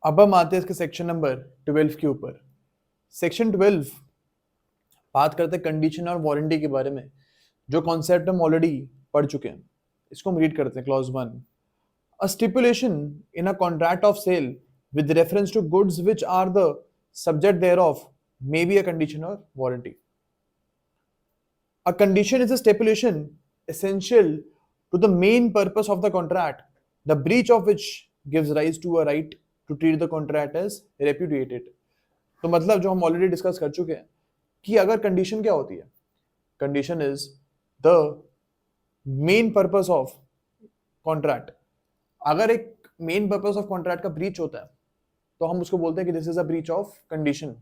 अब हम आते हैं इसके सेक्शन नंबर 12 के ऊपर। सेक्शन 12 बात करते हैं कंडीशन और वारंटी के बारे में, जो कॉन्सेप्ट हम ऑलरेडी पढ़ चुके हैं। इसको हम रीड करते हैं। Clause 1, a stipulation in a contract of sale with reference to goods which are the subject thereof may be a condition or warranty. A condition is a stipulation essential to the main purpose of the contract, the breach of which gives rise to a right to treat the contract as repudiated. तो मतलब जो हम already discuss कर चुके हैं कि अगर condition क्या होती है, condition is the main purpose of contract. अगर एक मेन पर्पस ऑफ कॉन्ट्रैक्ट का ब्रीच होता है तो हम उसको बोलते हैं कि this is a breach of condition.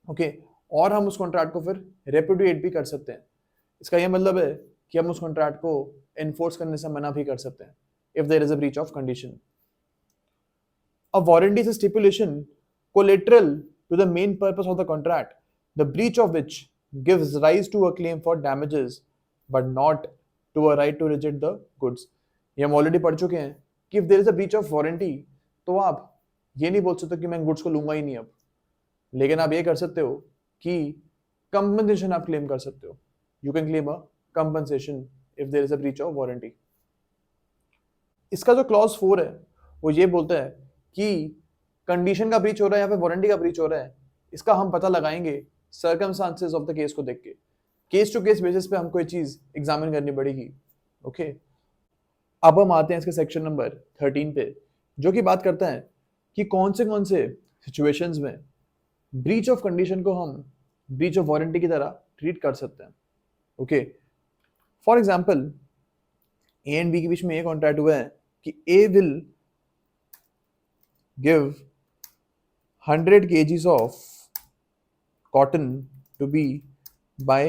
Okay, और हम उस कॉन्ट्रैक्ट को फिर रेपुडिएट भी कर सकते हैं। इसका यह मतलब है कि हम उस कॉन्ट्रैक्ट को एनफोर्स करने से मना भी कर सकते हैं if there is a breach of condition. A warranty is a stipulation collateral to the main purpose of the contract, the breach of which gives rise to a claim for damages but not to a right to reject the goods. ये हम already पढ़ चुके हैं कि if there is a breach of warranty तो आप ये नहीं बोल सकते कि मैं गुड्स को लूंगा ही नहीं अब, लेकिन आप ये कर सकते हो कि कंपनसेशन आप क्लेम कर सकते हो। You can claim a compensation if there is a breach of warranty. इसका जो क्लॉज 4 है वो ये बोलता है कि कंडीशन का ब्रीच हो रहा है या फिर वारंटी का ब्रीच हो रहा है, इसका हम पता लगाएंगे सर्कमस्टांसेस ऑफ द केस को देख के। केस टू केस बेसिस पे हमको ये चीज एग्जामिन करनी पड़ेगी। ओके, अब हम आते हैं इसके सेक्शन नंबर 13 पे, जो कि बात करता है कि कौन से सिचुएशंस में ब्रीच ऑफ कंडीशन को हम ब्रीच ऑफ वारंटी की तरह ट्रीट कर सकते हैं। Okay, for example A and B के बीच में ये कॉन्ट्रैक्ट हुआ है कि A will give 100 kgs of cotton to B by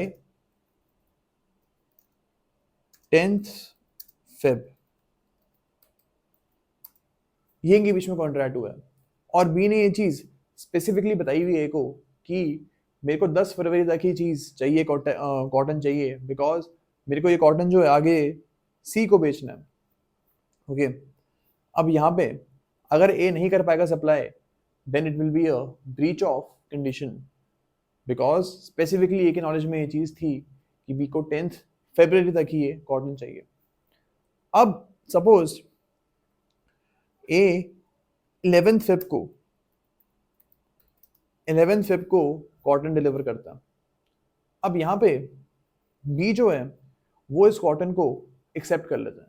10th Feb। ये इनके बीच में कॉन्ट्रैक्ट हुआ है और बी ने ये चीज स्पेसिफिकली बताई हुई है ए को कि मेरे को 10 फरवरी तक ही चीज चाहिए, कॉटन चाहिए, बिकॉज मेरे को ये कॉटन जो है आगे सी को बेचना है। ओके, अब यहाँ पे अगर ए नहीं कर पाएगा supply, then it will be a breach of condition, because specifically A के नॉलेज में ये चीज थी कि बी को 10th फरवरी तक ही ये कॉटन चाहिए। अब सपोज ए 11th फेब को कॉटन डिलीवर करता है। अब यहाँ पे बी जो है वो इस कॉटन को एक्सेप्ट कर लेता है।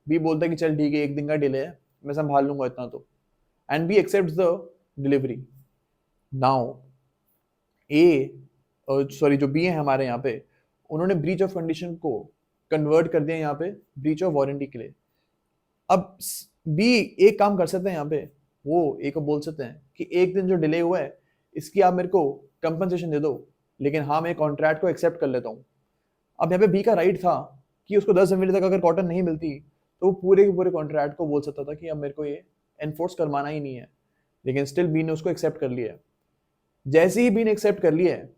बी बोलता है कि चल ठीक है, एक दिन का डिले है, मैं संभाल लूंगा इतना तो, and B accepts the delivery. Now A sorry जो बी है हमारे यहाँ पे, उन्होंने ब्रीच ऑफ कंडीशन को कन्वर्ट कर दिया यहाँ पे ब्रीच ऑफ वारंटी के लिए। अब बी एक काम कर सकते हैं यहाँ पे, वो ए को बोल सकते हैं कि एक दिन जो डिले हुआ है इसकी आप मेरे को कंपनसेशन दे दो, लेकिन हाँ मैं कॉन्ट्रैक्ट को एक्सेप्ट कर लेता हूँ। अब यहाँ पे बी का राइट था कि उसको 10 जनवरी तक अगर कॉटन नहीं मिलती तो वो पूरे के पूरे कॉन्ट्रैक्ट को बोल सकता था कि अब मेरे को ये एनफोर्स करवाना ही नहीं है, लेकिन स्टिल बी ने उसको एक्सेप्ट कर लिया है। जैसे ही बी ने एक्सेप्ट कर लिया है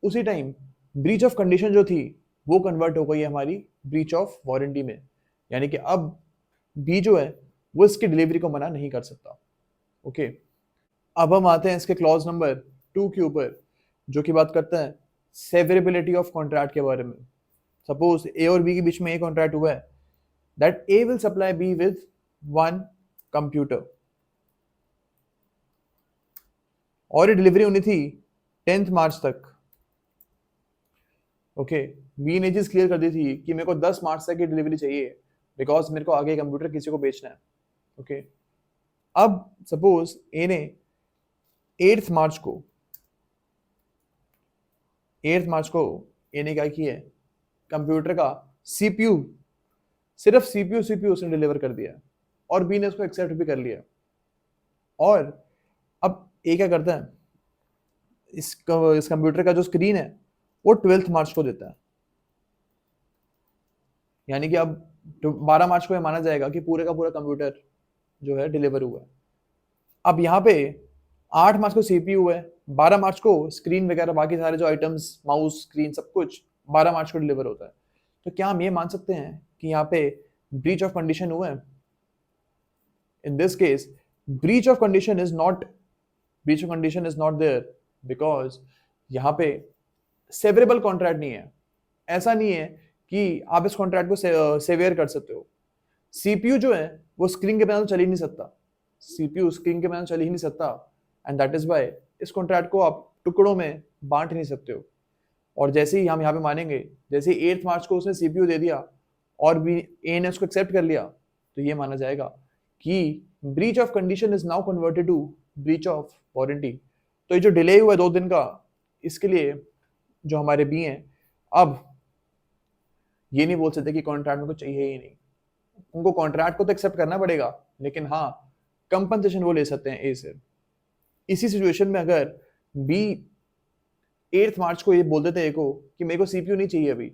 उसी टाइम ब्रीच ऑफ कंडीशन जो थी वो कन्वर्ट हो गई है हमारी ब्रीच ऑफ वारंटी में, यानी कि अब बी जो है वो इसकी डिलीवरी को मना नहीं कर सकता। ओके, अब हम आते हैं इसके क्लॉज नंबर 2 के ऊपर, जो कि बात करता है सेवरेबिलिटी ऑफ कॉन्ट्रैक्ट के बारे में। सपोज ए और बी के बीच में एक कॉन्ट्रैक्ट हुआ है that A will supply be with 1 computer और ये डिलीवरी होनी थी 10th मार्च तक। ओके, बी ने चीज क्लियर कर दी थी कि मेरे को 10 मार्च तक की डिलीवरी चाहिए, बिकॉज मेरे को आगे कंप्यूटर किसी को बेचना है। ओके, अब सपोज ए ने 8th मार्च को ए ने क्या किया है, कंप्यूटर का सीपीयू, सिर्फ सीपीयू उसने डिलीवर कर दिया और बी ने उसको एक्सेप्ट भी कर लिया। और अब ए क्या करता है, इस कंप्यूटर का जो स्क्रीन है वो 12th मार्च को देता है, यानी कि अब 12 मार्च को यह माना जाएगा कि पूरे का पूरा कंप्यूटर जो है डिलीवर हुआ है। अब यहाँ पे 8 मार्च को सीपीयू है, 12 मार्च को स्क्रीन वगैरह बाकी सारे जो आइटम्स, माउस, स्क्रीन, सब कुछ 12 मार्च को डिलीवर होता है। तो क्या हम ये मान सकते हैं कि यहाँ पे ब्रीच ऑफ कंडीशन हुआ है? In this case breach of condition is not there because यहाँ पे सेवरेबल कॉन्ट्रैक्ट नहीं है। ऐसा नहीं है कि आप इस कॉन्ट्रैक्ट को सेवियर कर सकते हो। सीपीयू जो है वो स्क्रीन के बिना तो चल ही नहीं सकता, सीपीयू स्क्रीन के बिना चल ही नहीं सकता, एंड दैट इज वाई इस कॉन्ट्रैक्ट को आप टुकड़ों में बांट नहीं सकते हो। और जैसे ही हम यहाँ पे मानेंगे, जैसे 8 मार्च को उसने सीपीयू दे दिया और भी ए ने उसको एक्सेप्ट कर लिया, तो ये माना जाएगा कि breach of condition is now converted to breach of warranty. तो ये जो डिले हुआ है 2 दिन का, इसके लिए जो हमारे बी हैं, अब ये नहीं बोल सकते कि कॉन्ट्रैक्ट में कुछ चाहिए ही नहीं। उनको कॉन्ट्रैक्ट को तो एक्सेप्ट करना पड़ेगा, लेकिन हाँ कंपनसेशन वो ले सकते हैं ए से। इसी सिचुएशन में अगर बी 8 मार्च को ये बोल देते ए को कि मेरे को सीपीयू नहीं चाहिए अभी,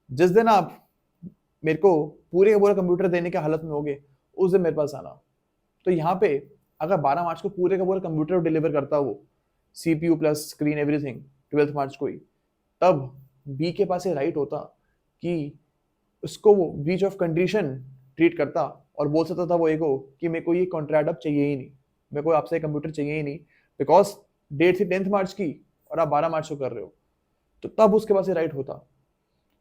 जिस दिन आप मेरे को पूरे का पूरा कंप्यूटर देने के हालत में होगे उस दिन मेरे पास आना। तो यहाँ पे अगर 12 मार्च को पूरे का पूरा कंप्यूटर डिलीवर करता वो, सीपीयू प्लस स्क्रीन एवरीथिंग 12 मार्च को ही, तब बी के पास ये राइट होता कि उसको वो ब्रीच ऑफ कंडीशन ट्रीट करता और बोल सकता था वो ए को कि मेरे को ये कॉन्ट्रैक्ट अब चाहिए ही नहीं, मेरे को आपसे कंप्यूटर चाहिए ही नहीं, बिकॉज डेट थी 10 मार्च की और आप 12 मार्च को कर रहे हो। तो तब उसके पास ये राइट होता।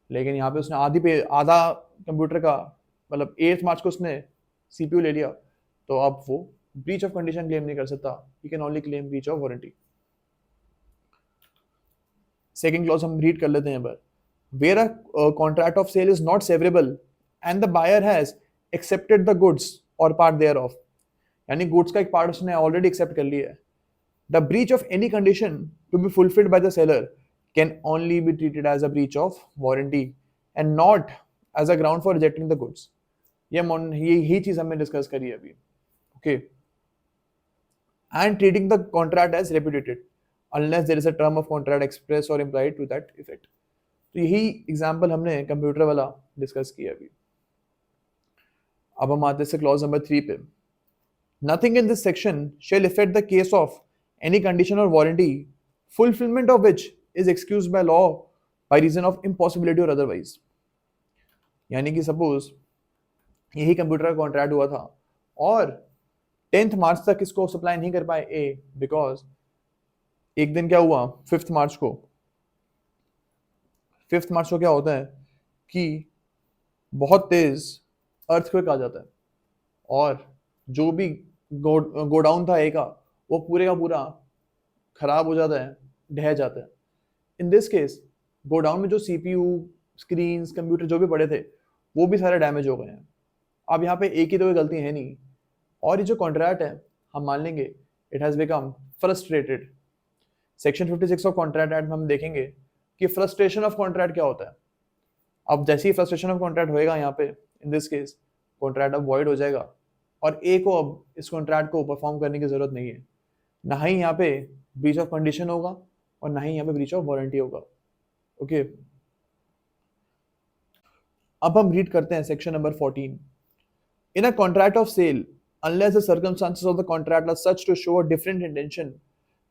लेकिन यहाँ पे उसने आधा कंप्यूटर का, मतलब 8 मार्च को उसने सीपीयू ले लिया, तो अब वो ब्रीच ऑफ कंडीशन क्लेम नहीं कर सकता, he can only claim breach of warranty. Second clause हम रीड कर लेते हैं पर, where a contract of sale is not severable and the buyer has accepted the goods or part thereof, यानी goods का एक part उसने already accept कर लिया है, the breach of any condition to be fulfilled by the seller can only be treated as a breach of warranty and not as a ground for rejecting the goods। ये चीज हमने discuss करी है अभी, okay. and treating the contract as repudiated unless there is a term of contract express or implied to that effect। तो यही example हमने computer वाला डिस्कस किया अभी। अब हम आते हैं क्लॉज नंबर 3 पे, nothing in this section shall affect the case of any condition और warranty fulfilment of which is excused by law by reason of impossibility और अदरवाइज। यानी कि सपोज यही कंप्यूटर का कॉन्ट्रैक्ट हुआ था और 10th मार्च तक इसको सप्लाई नहीं कर पाए ए, बिकॉज एक दिन क्या हुआ 5th मार्च को, 5th मार्च को क्या होता है कि बहुत तेज अर्थक्वेक आ जाता है और जो भी गोडाउन था ए का वो पूरे का पूरा खराब हो जाता है, ढह जाता है। इन दिस केस गोडाउन में जो सीपीयू स्क्रीन कंप्यूटर जो भी पड़े थे वो भी सारे डैमेज हो गए हैं। अब यहाँ पे एक ही तो कोई गलती है नहीं, और ये जो कॉन्ट्रैक्ट है हम मान लेंगे it has become frustrated. Section 56 of contract act में हम देखेंगे कि फ्रस्ट्रेशन ऑफ कॉन्ट्रैक्ट क्या होता है। अब जैसे ही फ्रस्ट्रेशन ऑफ कॉन्ट्रैक्ट होएगा यहाँ पे इन दिस केस कॉन्ट्रैक्ट अब वॉइड हो जाएगा और ए को अब इस कॉन्ट्रैक्ट को परफॉर्म करने की जरूरत नहीं है, ना ही यहाँ पे ब्रीच ऑफ कंडीशन होगा और ना ही यहाँ पे ब्रीच ऑफ वारंटी होगा, ओके। अब हम रीड करते हैं सेक्शन नंबर 14। इन अ कॉन्ट्रैक्ट ऑफ सेल unless the circumstances of the contract are such to show a different intention,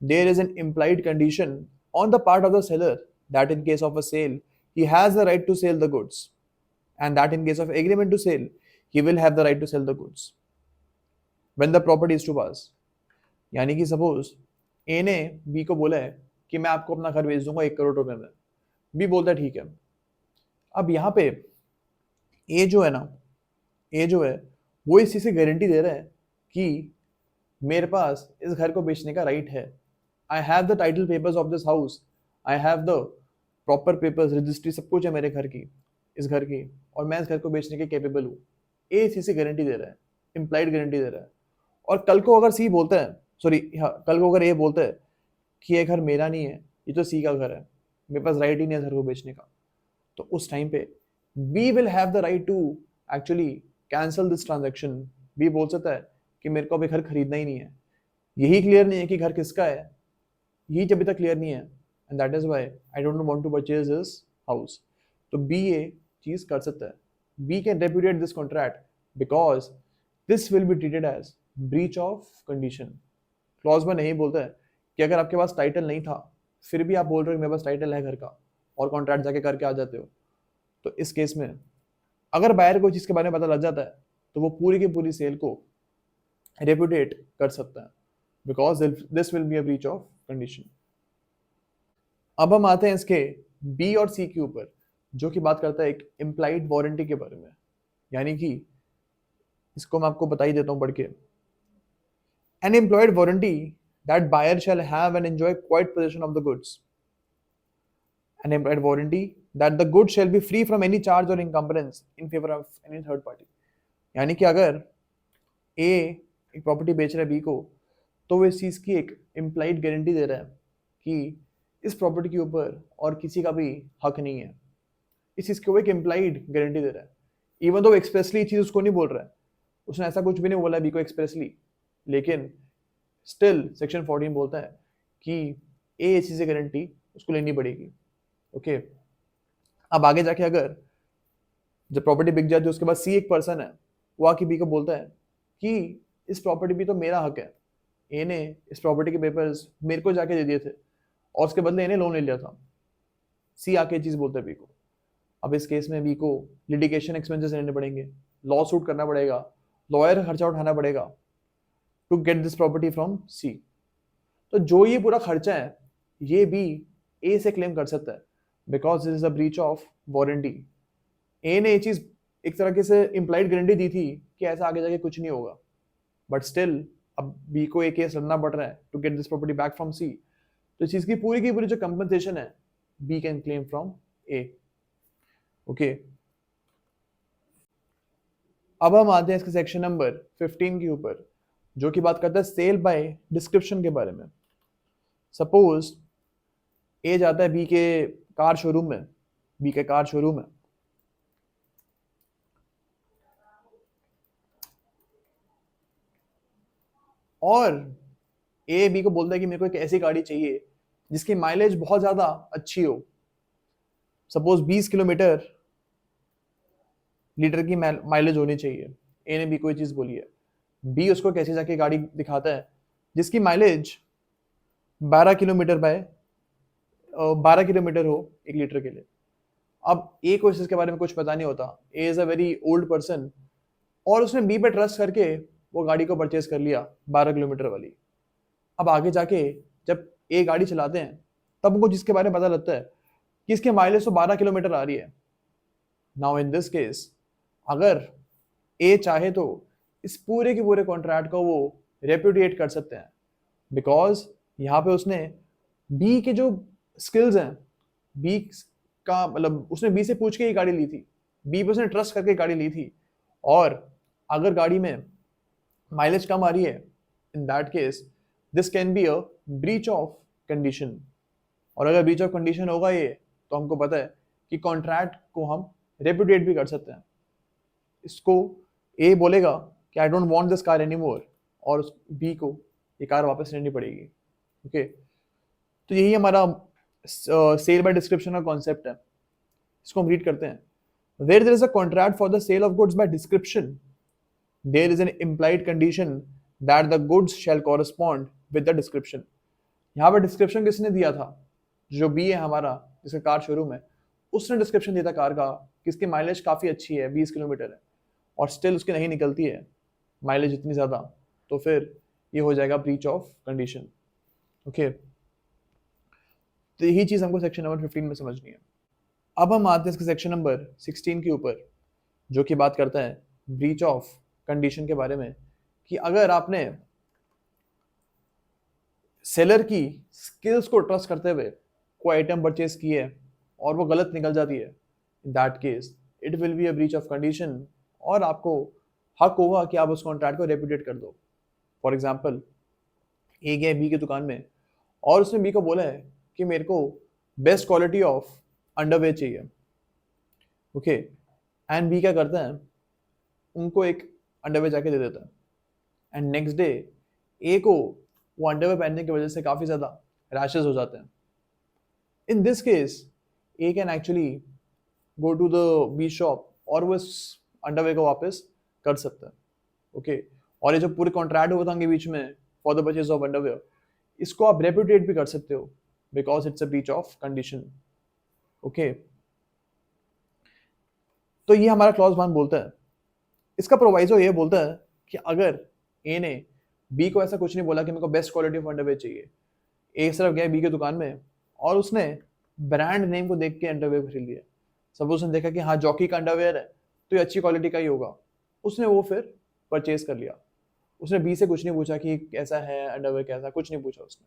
there is an implied condition on the part of the seller that in case of a sale he has the right to sell the goods, and that in case of agreement to sale he will have the right to sell the goods when the property is to pass। यानी कि suppose ए ने B को बोला है कि मैं आपको अपना घर बेच दूंगा 1 करोड़ रुपए में, बी बोलता है ठीक है। अब यहाँ पे ए जो है ना, ए जो है वो इस चीज से गारंटी दे रहा है कि मेरे पास इस घर को बेचने का राइट है, I have the title papers of this house, I have the proper papers, registry सब कुछ है मेरे घर की, इस घर की, और मैं इस घर को बेचने के कैपेबल हूँ। ए इस चीज से गारंटी दे रहा है, इम्प्लाइड गारंटी दे रहा है। और कल को अगर सी बोलता है, सॉरी कल को अगर ए बोलता है कि ये घर मेरा नहीं है, ये तो सी का घर है, मेरे पास राइट ही नहीं है घर को बेचने का, तो उस टाइम पे B will have the right to actually cancel this transaction. B बोल सकता है कि मेरे को अभी घर खरीदना ही नहीं है, यही क्लियर नहीं है कि घर किसका है, यही अभी तक क्लियर नहीं है, and that is why I don't want to purchase this house. तो बी ये चीज कर सकता है, B can repudiate this contract because this will be treated as breach of condition. Clause में नहीं बोलता है कि अगर आपके पास टाइटल नहीं था फिर भी आप बोल रहे हो मेरे पास टाइटल है घर का और कॉन्ट्रैक्ट जाके करके आ जाते हो, तो इस केस में अगर बायर को चीज के बारे में पता लग जाता है तो वो पूरी की पूरी सेल को रेपुटेट कर सकता है, because this will be a breach of condition. अब हम आते हैं इसके बी और सी के ऊपर, जो कि बात करता है एक इम्प्लाइड वारंटी के बारे में। यानी कि इसको मैं आपको बता ही देता हूं पढ़ के। An implied warranty that buyer shall have and enjoy quiet possession of the goods. An implied warranty that the good shall be free from any charge और encumbrance in favour of any third party. यानी कि अगर ए एक property बेच रहा है B को, तो वो इस चीज़ की एक इम्प्लाइड गारंटी दे रहा है कि इस प्रॉपर्टी के ऊपर और किसी का भी हक नहीं है। इस चीज़ को एक इम्प्लाइड गारंटी दे रहा है, इवन तो एक्सप्रेसली चीज़ उसको नहीं बोल रहा है, उसने ऐसा कुछ भी नहीं बोला बी को एक्सप्रेसली, लेकिन स्टिल सेक्शन 14 बोलता है कि ए चीज़ की गारंटी उसको लेनी पड़ेगी। ओके, अब आगे जाके अगर जब प्रॉपर्टी बिक जाती है उसके बाद सी एक पर्सन है, वो आके बी को बोलता है कि इस प्रॉपर्टी भी तो मेरा हक है, ए ने इस प्रॉपर्टी के पेपर्स मेरे को जाके दे दिए थे और उसके बदले इन्हें लोन ले लिया था। सी आके चीज बोलता है बी को। अब इस केस में बी को लिटिगेशन एक्सपेंसेस लेने पड़ेंगे, लॉ सूट करना पड़ेगा, लॉयर खर्चा उठाना पड़ेगा to get this property from C. तो जो ये पूरा खर्चा है ये बी ए से क्लेम कर सकता है, because this is a breach of warranty. A ने ये चीज एक तरह से इम्प्लाइड गारंटी दी थी कि ऐसा आगे जाके कुछ नहीं होगा, बट स्टिल अब बी को एक केस लड़ना पड़ रहा है to get this property back from C. तो इस चीज की पूरी जो कंपनसेशन है B can claim from A. Okay, अब हम आते हैं इसके सेक्शन नंबर 15 के ऊपर, जो कि बात करता है सेल बाय डिस्क्रिप्शन के बारे में। सपोज ए जाता है बी के कार शोरूम में, बी के कार शोरूम है, और ए बी को बोलता है कि मेरे को एक ऐसी गाड़ी चाहिए जिसकी माइलेज बहुत ज्यादा अच्छी हो। सपोज 20 किलोमीटर लीटर की माइलेज होनी चाहिए। ए ने बी को ये चीज बोली है, बी उसको कैसे जाके गाड़ी दिखाता है जिसकी माइलेज 12 किलोमीटर बाय 12 किलोमीटर हो 1 लीटर के लिए। अब ए को इस चीज के बारे में कुछ पता नहीं होता, A is a very old person, और उसने बी पे ट्रस्ट करके वो गाड़ी को परचेज कर लिया 12 किलोमीटर वाली। अब आगे जाके जब ए गाड़ी चलाते हैं तब उनको जिसके बारे में पता लगता है कि इसके माइलेज तो 12 किलोमीटर आ रही है। नाउ इन दिस केस अगर ए चाहे तो इस पूरे के पूरे कॉन्ट्रैक्ट को वो रेप्यूडिएट कर सकते हैं, बिकॉज यहाँ पे उसने बी के जो स्किल्स हैं, बी का मतलब उसने बी से पूछ के ही गाड़ी ली थी, बी पे उसने ट्रस्ट करके गाड़ी ली थी। और अगर गाड़ी में माइलेज कम आ रही है, in that case this can be a breach of condition. और अगर ब्रीच ऑफ कंडीशन होगा ये, तो हमको पता है कि कॉन्ट्रैक्ट को हम रेप्यूडिएट भी कर सकते हैं। इसको ए बोलेगा कि आई don't want this car any more, और बी को ये कार वापस लेनी पड़ेगी। ओके, तो यही हमारा सेल बाय डिस्क्रिप्शन का कॉन्सेप्ट है। इसको हम रीड करते हैं। Where there is a contract for the sale of goods by description, there is an implied condition that the goods shall correspond with the description. यहाँ पर डिस्क्रिप्शन किसने दिया था? जो बी है हमारा, जिसका कार शोरूम है, उसने डिस्क्रिप्शन दिया था कार का कि इसकी माइलेज काफ़ी अच्छी है, 20 किलोमीटर है, और स्टिल उसकी नहीं निकलती है माइलेज इतनी ज़्यादा, तो फिर ये हो जाएगा ब्रीच ऑफ कंडीशन। ओके, तो यही चीज़ हमको सेक्शन नंबर 15 में समझनी है। अब हम आते हैं इसके सेक्शन नंबर 16 के ऊपर, जो कि बात करता है ब्रीच ऑफ कंडीशन के बारे में, कि अगर आपने सेलर की स्किल्स को ट्रस्ट करते हुए कोई आइटम परचेज की है और वो गलत निकल जाती है, in that case it will be a breach of condition, और आपको हक होगा कि आप उस कॉन्ट्रैक्ट को रेप्यूडिएट कर दो। फॉर एग्जाम्पल, ए गया बी की दुकान में और उसने बी को बोला है कि मेरे को बेस्ट क्वालिटी ऑफ अंडरवेयर चाहिए। ओके, एंड बी क्या करता है, उनको एक अंडरवेयर जाके दे देता है, एंड नेक्स्ट डे ए को वो अंडरवेयर पहनने की वजह से काफ़ी ज़्यादा रैशेज हो जाते हैं। In this case A can actually go to the B shop और वो इस अंडरवेयर को वापस कर सकता है। ओके, और ये जो पूरे कॉन्ट्रैक्ट हुआ था उनके बीच में for the purchase of underwear, इसको आप रेप्यूटेट भी कर सकते हो because it's a breach of condition. Okay, तो ये हमारा क्लॉज 1 बोलता है। इसका प्रोवाइजो ये बोलता है कि अगर ए ने बी को ऐसा कुछ नहीं बोला कि मेरे को बेस्ट क्वालिटी ऑफ अंडरवेयर चाहिए। ए सिर्फ गया बी की दुकान में और उसने ब्रांड नेम को देख के अंडरवेयर खरीद लिया। सपोज उसने देखा कि हाँ जॉकी का अंडरवेयर है तो ये अच्छी क्वालिटी का ही होगा, उसने वो फिर परचेज कर लिया। उसने बी से कुछ नहीं पूछा कि कैसा है अंडरवेयर, कैसा, कुछ नहीं पूछा उसने।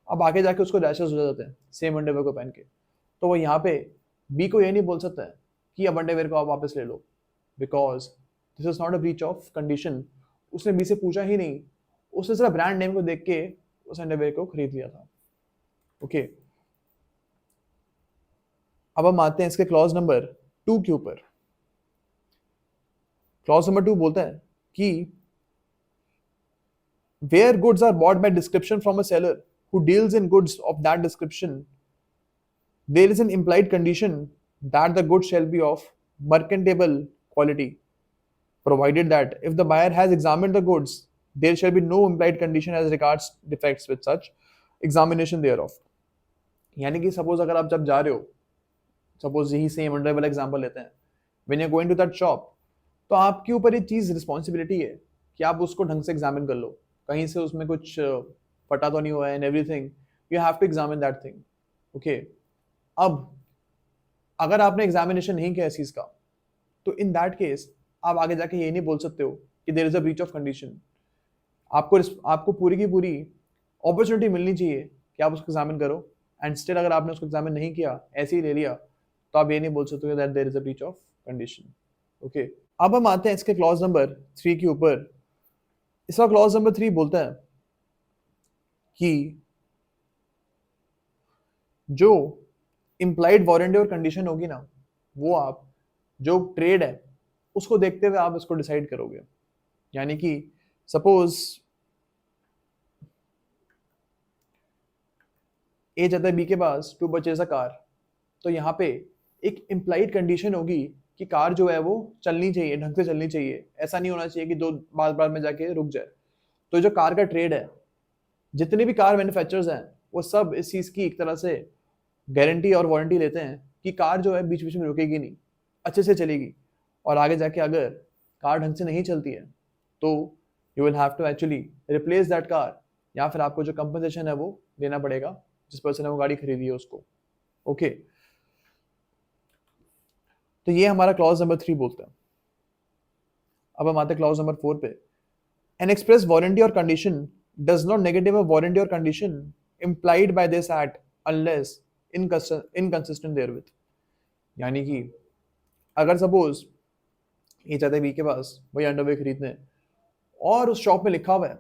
अब आगे जाके उसको रैशेस हो जाते हैं सेम अंडरवेयर को पहन के, तो वो यहाँ पे बी को ये नहीं बोल सकता है कि अब अंडरवेयर को आप वापस ले लो, because this is not a breach of condition. उसने बी से पूछा ही नहीं, उसने सिर्फ ब्रांड नेम को देख के उस अंडरवेयर को खरीद लिया था। ओके अब हम आते हैं इसके क्लॉज नंबर 2 के ऊपर। क्लॉज नंबर 2 बोलता है कि where goods are bought by description from a seller who deals in goods of that description, there is an implied condition that the goods shall be of merchantable quality, provided that if the buyer has examined the goods, there shall be no implied condition as regards defects with such examination thereof। यानी कि suppose अगर आप जब जा रहे हो, suppose यही same under वाला एग्जांपल लेते हैं, when you are going to that shop, तो आपके ऊपर ये चीज रिस्पॉन्सिबिलिटी है कि आप उसको ढंग से एग्जामिन कर लो, कहीं से उसमें कुछ फटा तो नहीं हुआ है, and everything you have to examine that thing. Okay अब अगर आपने एग्जामिनेशन नहीं किया इस चीज का, तो इन दैट केस आप आगे जाके ये नहीं बोल सकते हो कि there is a breach of condition. आपको पूरी की पूरी अपॉर्चुनिटी मिलनी चाहिए कि आप उसको एग्जामिन करो, एंड स्टिल अगर आपने उसको एग्जामिन नहीं किया, ऐसे ही ले लिया, तो आप ये नहीं बोल सकते that there is a breach of condition. Okay अब हम आते हैं इसके क्लॉज नंबर 3 के ऊपर। इसका क्लॉज नंबर 3 बोलता है कि जो इम्प्लाइड वारंटी और कंडीशन होगी ना, वो आप जो ट्रेड है उसको देखते हुए आप इसको डिसाइड करोगे। यानी कि सपोज ए जाता है बी के पास टू परचेज अ कार, तो यहाँ पे एक इम्प्लाइड कंडीशन होगी कि कार जो है वो चलनी चाहिए, ढंग से चलनी चाहिए, ऐसा नहीं होना चाहिए कि दो बार बार में जाके रुक जाए। तो जो कार का ट्रेड है, जितने भी कार मैन्युफैक्चरर्स हैं, वो सब इस चीज़ की एक तरह से गारंटी और वारंटी लेते हैं कि कार जो है बीच बीच में रुकेगी नहीं, अच्छे से चलेगी, और आगे जाके अगर कार ढंग से नहीं चलती है तो you will have to actually replace that car, या फिर आपको जो कंपनसेशन है वो देना पड़ेगा जिस पर्सन ने वो गाड़ी खरीदी है उसको। ओके तो ये हमारा क्लॉज नंबर 3 बोलता है। अब हम आते हैं क्लॉज नंबर 4 पे। एन एक्सप्रेस वारंटी और condition does not negative a warranty और condition implied by this act unless inconsistent therewith। यानी कि अगर सपोज ये चाहते हैं बी के पास वही अंडरवेयर खरीदने, और उस शॉप में लिखा हुआ है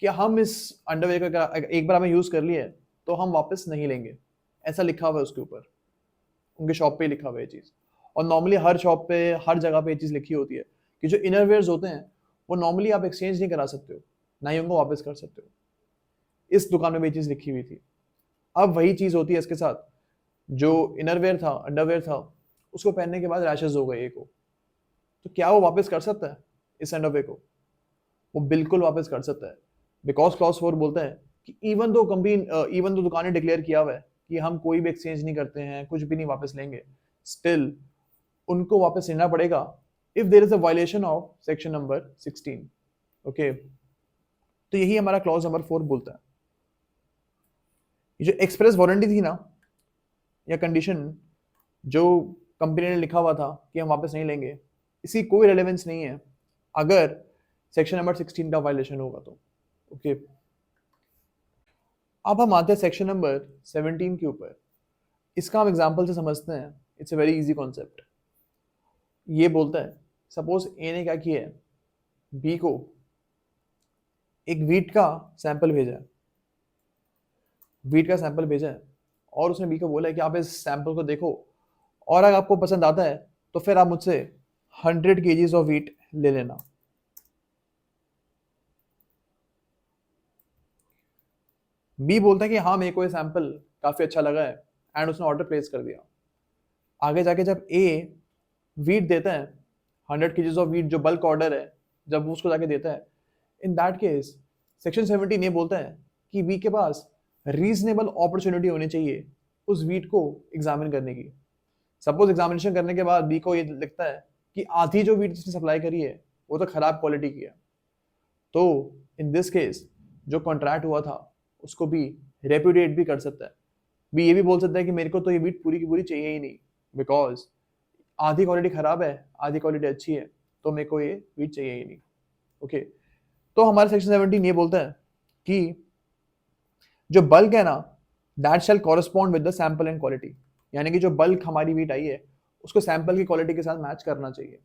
कि हम इस अंडरवेयर का एक बार हमें यूज कर लिए तो हम वापस नहीं लेंगे, ऐसा लिखा हुआ है उसके ऊपर, उनके शॉप पे लिखा हुआ है ये चीज। और नॉर्मली हर शॉप पे, हर जगह पे ये चीज लिखी होती है कि जो इनरवेयर्स होते हैं वो नॉर्मली आप एक्सचेंज नहीं करा सकते हो, ना ही उनको वापस कर सकते हो। इस दुकान में भी ये चीज लिखी हुई थी। अब वही चीज होती है इसके साथ, जो इनरवेयर था, अंडरवेयर था, उसको पहनने के बाद रैशेस हो गए को, तो क्या वो वापस कर सकता है इस अंडरवेयर को? वो बिल्कुल वापस कर सकता है, बिकॉज क्लॉज 4 बोलता है कि इवन दो दुकान ने डिक्लेयर किया हुआ है कि हम कोई भी एक्सचेंज नहीं करते हैं, कुछ भी नहीं वापस लेंगे, स्टिल उनको वापस लेना पड़ेगा if there is a violation of section number 16। Okay तो यही हमारा क्लॉज नंबर 4 बोलता है। ये जो एक्सप्रेस वारंटी थी ना, या कंडीशन जो कंपनी ने लिखा हुआ था कि हम वापस नहीं लेंगे, इसकी कोई रेलेवेंस नहीं है अगर सेक्शन नंबर 16 का वायलेशन होगा तो। ओके अब हम आते हैं सेक्शन नंबर 17 के ऊपर। इसका हम एग्जांपल से समझते हैं। It's a very easy concept. ये बोलता है सपोज ए ने क्या किया है, बी को एक वीट का सैंपल भेजा है, वीट का सैंपल भेजा है, और उसने बी को बोला है कि आप इस सैंपल को देखो, और अगर आपको पसंद आता है तो फिर आप मुझसे 100 kgs ऑफ वीट ले लेना। बी बोलता है कि हाँ मेरे को ये सैंपल काफी अच्छा लगा है, एंड उसने ऑर्डर प्लेस कर दिया। आगे जाके जब ए वीट देता है, 100 kgs ऑफ वीट जो बल्क ऑर्डर है, जब वो उसको जाके देता है, इन दैट केस सेक्शन 17 ये बोलता है कि बी के पास रीजनेबल अपॉर्चुनिटी होनी चाहिए उस वीट को एग्जामिन करने की। सपोज एग्जामिनेशन करने के बाद बी को ये लगता है कि आधी जो वीट जिसने सप्लाई करी है वो तो खराब क्वालिटी की है, तो इन दिस केस जो कॉन्ट्रैक्ट हुआ था उसको बी रेप्यूडिएट भी कर सकता है। बी ये भी बोल सकता है कि मेरे को तो ये वीट पूरी की पूरी चाहिए ही नहीं, बिकॉज आधी क्वालिटी खराब है आधी क्वालिटी अच्छी है, तो मेरे को ये वीट चाहिए ही नहीं। ओके, तो हमारे सेक्शन 17 ये बोलता है कि जो बल्क है ना that shell correspond with the sample and quality, यानी कि जो बल्क हमारी वीट आई है उसको सैंपल की क्वालिटी के साथ मैच करना चाहिए।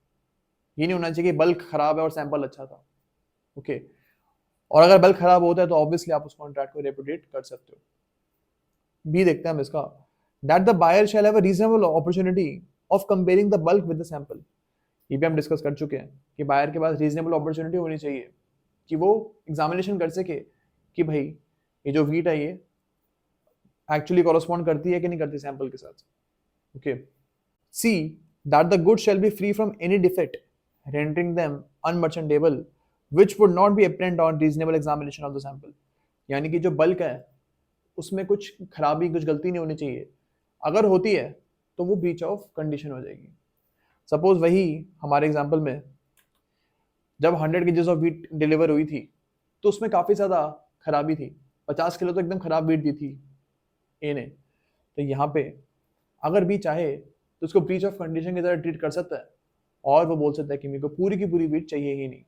ये नहीं होना चाहिए कि बल्क खराब है और सैंपल अच्छा था। ओके, और अगर बल्क खराब होता है तो ऑब्वियसली आप उस कॉन्ट्रैक्ट को रेपुडिएट कर सकते हो। बी देखते हैं हम इसका, that the buyer shall have a reasonable opportunity of comparing the bulk with the sample. ये भी हम डिस्कस कर चुके हैं कि बायर के पास रीजनेबल अपॉर्चुनिटी होनी चाहिए कि वो एग्जामिनेशन कर सके कि भाई ये जो वीट है ये एक्चुअली कॉरेस्पॉन्ड करती है कि नहीं करती सैंपल के साथ। Okay, see that the good shall be free from any defect rendering them unmerchantable which would not be apparent on reasonable examination of the sample। यानी कि जो बल्क है उसमें कुछ खराबी कुछ गलती नहीं होनी चाहिए, अगर होती है तो वो ब्रीच ऑफ कंडीशन हो जाएगी। सपोज वही हमारे एग्जांपल में जब 100 केजीज ऑफ वीट डिलीवर हुई थी तो उसमें काफ़ी ज़्यादा खराबी थी, 50 किलो तो एकदम खराब वीट दी थी ए ने। तो यहाँ पे अगर बी चाहे तो उसको ब्रीच ऑफ कंडीशन की तरह ट्रीट कर सकता है और वो बोल सकता है कि मेरे को पूरी की पूरी वीट चाहिए ही नहीं।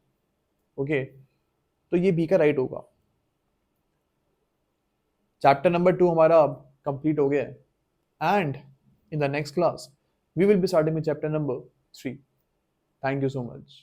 ओके, तो ये बी का राइट होगा। चैप्टर नंबर 2 हमारा अब कंप्लीट हो गया है and in the next class we will be starting with chapter number 3। Thank you so much.